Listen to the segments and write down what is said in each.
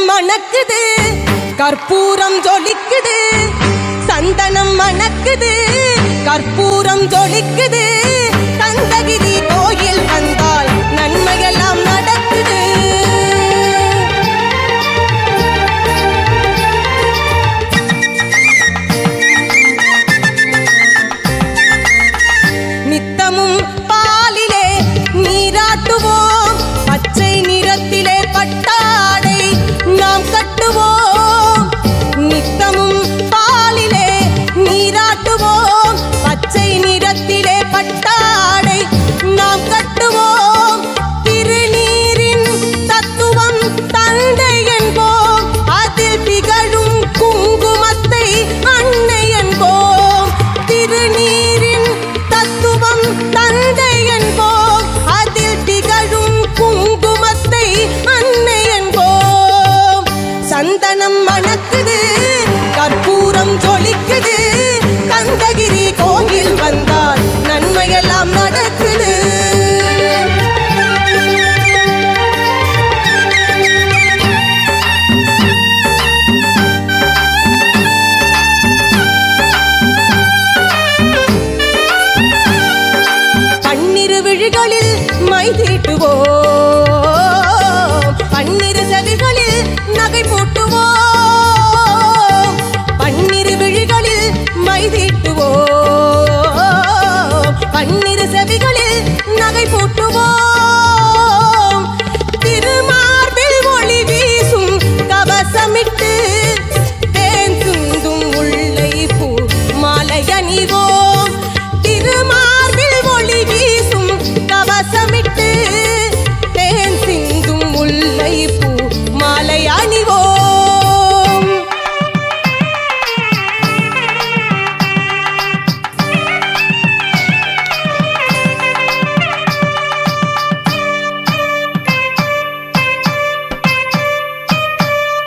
மணக்குது, கற்பூரம் ஜொலிக்குது. சந்தனம் மணக்குது, கற்பூரம் ஜொலிக்குது. கந்தகிரி கோயில் வந்தால் நன்மையெல்லாம் நடக்குது. நித்தமும் பாலிலே நீராட்டுவோம், பச்சை நிறத்திலே பட்டாடை நாம் கட்டுவோம். நித்தமும் பாலிலே நீராட்டுவோம், பச்சை நிறத்திலே பட்டாடை நாம் கட்டுவோம். திருநீரின் தத்துவம் தந்தை என்போம், அதில் திகழும் குங்குமத்தை அன்னை என்போம். திருநீரின் தத்துவம் தந்தை என்போம், அதில் திகழும் குங்குமத்தை அன்னை என்போம். சந்தனம் மணக்குது, கற்பூரம் ஜொலிக்குது. கந்தகிரி கோயில் வந்தால் நன்மையெல்லாம் நடக்குது. பன்னிரு விழிகளில் மை தீட்டுவோம், பன்னிரு செவிகளில் நகை பூட்டுவோம். பன்னிரு விழிகளில் மை தீட்டுவோம், பன்னிரு செவிகளில் நகை பூட்டுவோம். திருமார்பில் ஒளி வீசும் கவசமிட்டு தேன் சிந்தும் முல்லை பூ மாலை அணிவோம். திருமார்பில் ஒளி வீசும் கவசமிட்டு தேன் சிந்தும் முல்லை பூ மாலை அணிவோம்.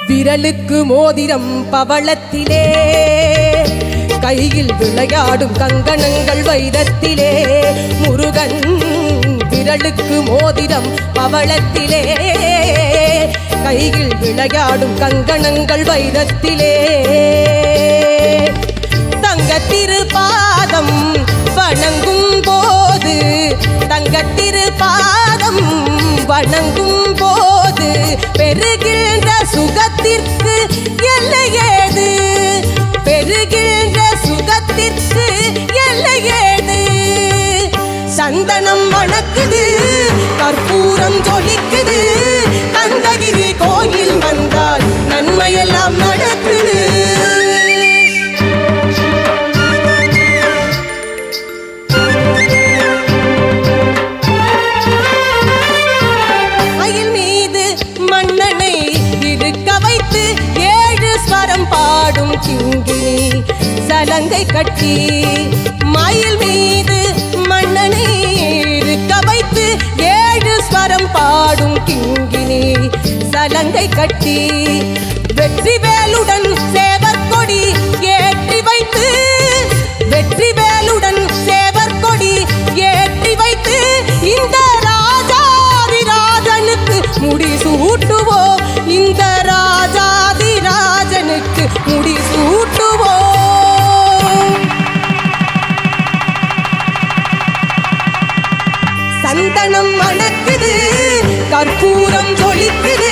விரலுக்கு மோதிரம் பவளத்திலே, கையில் விளையாடும் கங்கணங்கள் வைரத்திலே. முருகன் விரலுக்கு மோதிரம் பவளத்திலே, கையில் விளையாடும் கங்கணங்கள் வைரத்திலே. தங்கத்திருப்பாதம் வணங்கும் போது, தங்கத்திருப்பாதம் வணங்கும் போது பெருகின்ற சுகத்திற்கு எல்லையேது, பெருகின்ற சுகத்திற்கு எல்லையேது. சந்தனம் மணக்குது, கற்பூரம் ஜொலிக்குது. கந்தகிரி கோயில் வந்தால் நன்மையெல்லாம் நடக்குது. மயில் மீது மன்னனை இருக்க வைத்து 7 ஸ்வரம் பாடும் கிங்கினி சலங்கை கட்டி. மயில் மீது மன்னனை இருக்க வைத்து 7 ஸ்வரம் பாடும் கிங்கினி சலங்கை கட்டி. வெற்றி வேலுடன் சேவர் கொடி ஏற்றி வைத்து, வெற்றி வேலுடன் சேவர் கொடி ஏற்றி வைத்து இந்த ராஜாதிராஜனுக்கு முடி சூட்டுவோம், இந்த ராஜாதிராஜனுக்கு முடி சூட்டுவோம். சந்தனம் மணக்குது, கற்பூரம் ஜொலிக்குது.